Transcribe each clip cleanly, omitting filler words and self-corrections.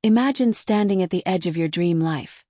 Imagine standing at the edge of your dream life.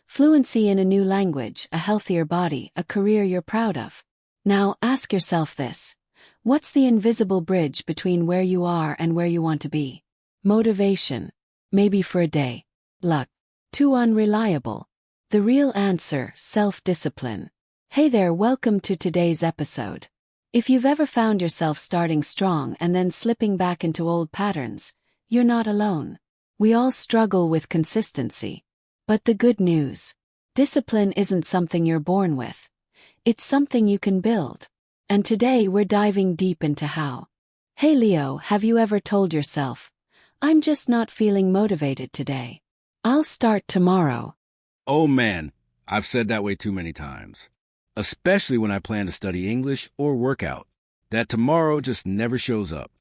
Fluency in a new language, a healthier body, a career you're proud of. Now ask yourself this. What's the invisible bridge between where you are and where you want to be? Motivation. Maybe for a day. Luck. Too unreliable. The real answer, self-discipline. Hey there, welcome to today's episode. If you've ever found yourself starting strong and then slipping back into old patterns, you're not alone. We all struggle with consistency. But the good news, discipline isn't something you're born with. It's something you can build. And today we're diving deep into how. Hey Leo, have you ever told yourself, I'm just not feeling motivated today. I'll start tomorrow. Oh man, I've said that way too many times. Especially when I plan to study English or work out. That tomorrow just never shows up.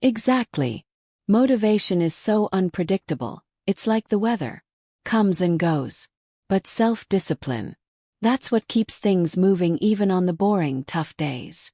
Exactly. Motivation is so unpredictable. It's like the weather. Comes and goes. But self-discipline. That's what keeps things moving even on the boring, tough days.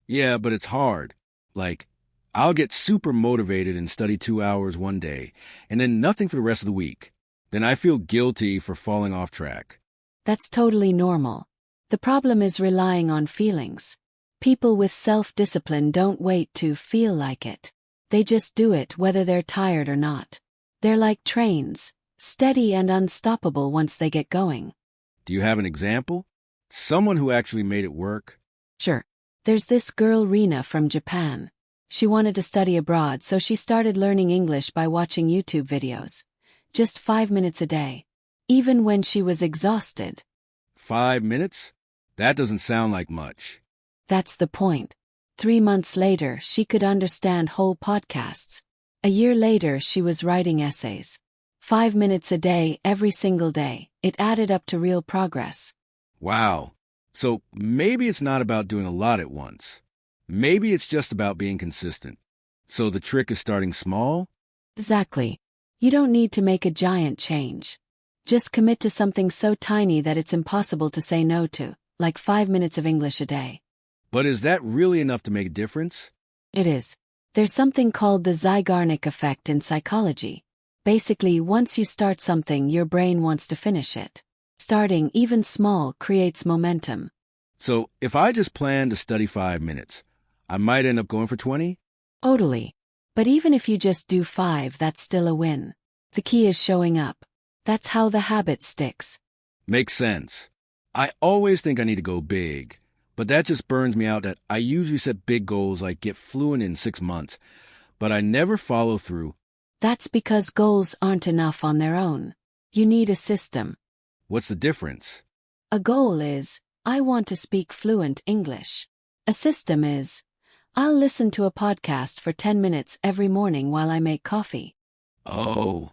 Yeah, but it's hard. Like, I'll get super motivated and study 2 hours one day, and then nothing for the rest of the week. Then I feel guilty for falling off track. That's totally normal. The problem is relying on feelings. People with self-discipline don't wait to feel like it. They just do it whether they're tired or not. They're like trains, steady and unstoppable once they get going. Do you have an example? Someone who actually made it work? Sure. There's this girl Rina from Japan. She wanted to study abroad, so she started learning English by watching YouTube videos. Just 5 minutes a day. Even when she was exhausted. 5 minutes? That doesn't sound like much. That's the point. 3 months later, she could understand whole podcasts. A year later, she was writing essays. 5 minutes a day, every single day. It added up to real progress. Wow. So maybe it's not about doing a lot at once. Maybe it's just about being consistent. So the trick is starting small? Exactly. You don't need to make a giant change. Just commit to something so tiny that it's impossible to say no to, like 5 minutes of English a day. But is that really enough to make a difference? It is. There's something called the Zeigarnik effect in psychology. Basically, once you start something, your brain wants to finish it. Starting, even small, creates momentum. So if I just plan to study 5 minutes, I might end up going for 20? Totally. But even if you just do 5, that's still a win. The key is showing up. That's how the habit sticks. Makes sense. I always think I need to go big, but that just burns me out that I usually set big goals like get fluent in 6 months, but I never follow through. That's because goals aren't enough on their own. You need a system. What's the difference? A goal is, I want to speak fluent English. A system is, I'll listen to a podcast for 10 minutes every morning while I make coffee. Oh,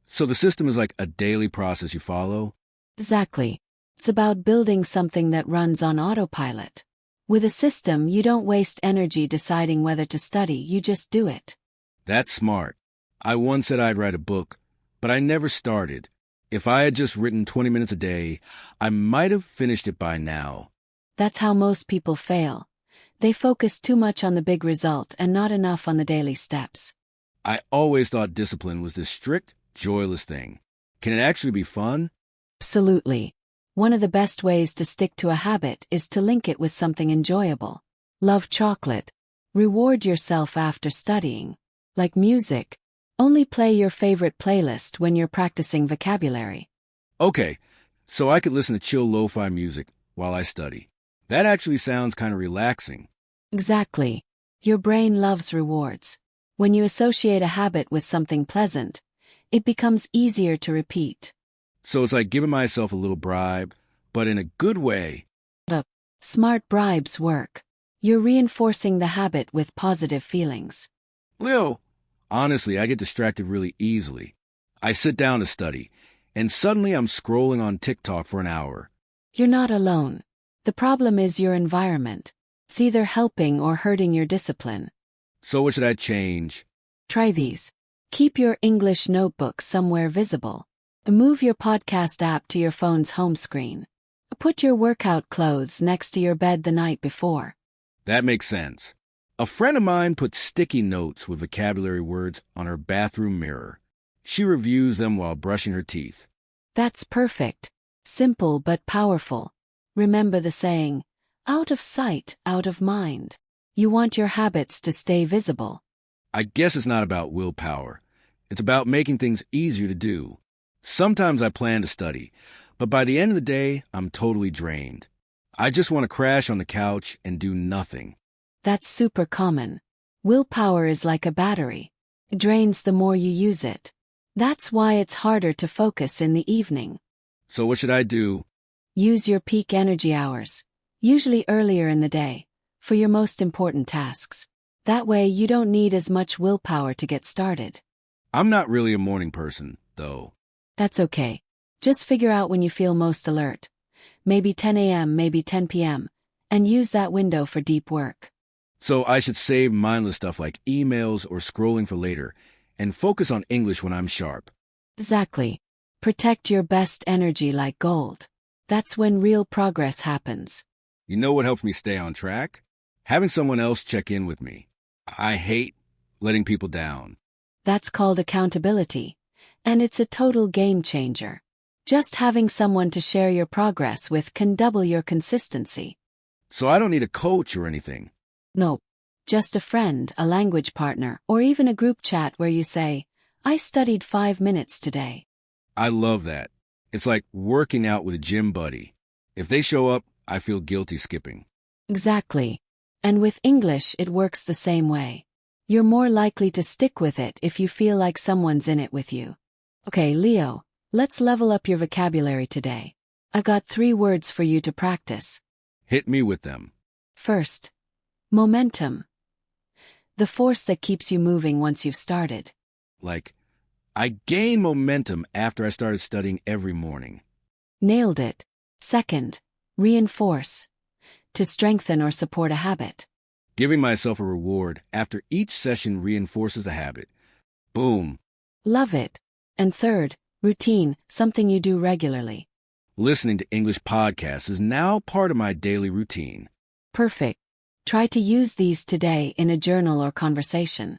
so the system is like a daily process you follow? Exactly. It's about building something that runs on autopilot. With a system, you don't waste energy deciding whether to study, you just do it. That's smart. I once said I'd write a book, but I never started. If I had just written 20 minutes a day, I might have finished it by now. That's how most people fail. They focus too much on the big result and not enough on the daily steps. I always thought discipline was this strict, joyless thing. Can it actually be fun? Absolutely. One of the best ways to stick to a habit is to link it with something enjoyable. Love chocolate. Reward yourself after studying. Like music. Only play your favorite playlist when you're practicing vocabulary. Okay, so I could listen to chill lo-fi music while I study. That actually sounds kind of relaxing. Exactly. Your brain loves rewards. When you associate a habit with something pleasant, it becomes easier to repeat. So it's like giving myself a little bribe, but in a good way. Smart bribes work. You're reinforcing the habit with positive feelings. Leo, honestly, I get distracted really easily. I sit down to study, and suddenly I'm scrolling on TikTok for an hour. You're not alone. The problem is your environment. It's either helping or hurting your discipline. So what should I change? Try these. Keep your English notebook somewhere visible. Move your podcast app to your phone's home screen. Put your workout clothes next to your bed the night before. That makes sense. A friend of mine put sticky notes with vocabulary words on her bathroom mirror. She reviews them while brushing her teeth. That's perfect. Simple but powerful. Remember the saying, out of sight, out of mind. You want your habits to stay visible. I guess it's not about willpower. It's about making things easier to do. Sometimes I plan to study, but by the end of the day, I'm totally drained. I just want to crash on the couch and do nothing. That's super common. Willpower is like a battery. It drains the more you use it. That's why it's harder to focus in the evening. So what should I do? Use your peak energy hours, usually earlier in the day, for your most important tasks. That way you don't need as much willpower to get started. I'm not really a morning person, though. That's okay. Just figure out when you feel most alert. Maybe 10 a.m., maybe 10 p.m., and use that window for deep work. So I should save mindless stuff like emails or scrolling for later, and focus on English when I'm sharp. Exactly. Protect your best energy like gold. That's when real progress happens. You know what helps me stay on track? Having someone else check in with me. I hate letting people down. That's called accountability, and it's a total game changer. Just having someone to share your progress with can double your consistency. So I don't need a coach or anything. Nope. Just a friend, a language partner, or even a group chat where you say, I studied 5 minutes today. I love that. It's like working out with a gym buddy. If they show up, I feel guilty skipping. Exactly. And with English, it works the same way. You're more likely to stick with it if you feel like someone's in it with you. Okay, Leo, let's level up your vocabulary today. I got 3 words for you to practice. Hit me with them. First, momentum. The force that keeps you moving once you've started. Like, I gained momentum after I started studying every morning. Nailed it. Second, reinforce. To strengthen or support a habit. Giving myself a reward after each session reinforces a habit. Boom. Love it. And third, routine, something you do regularly. Listening to English podcasts is now part of my daily routine. Perfect. Try to use these today in a journal or conversation.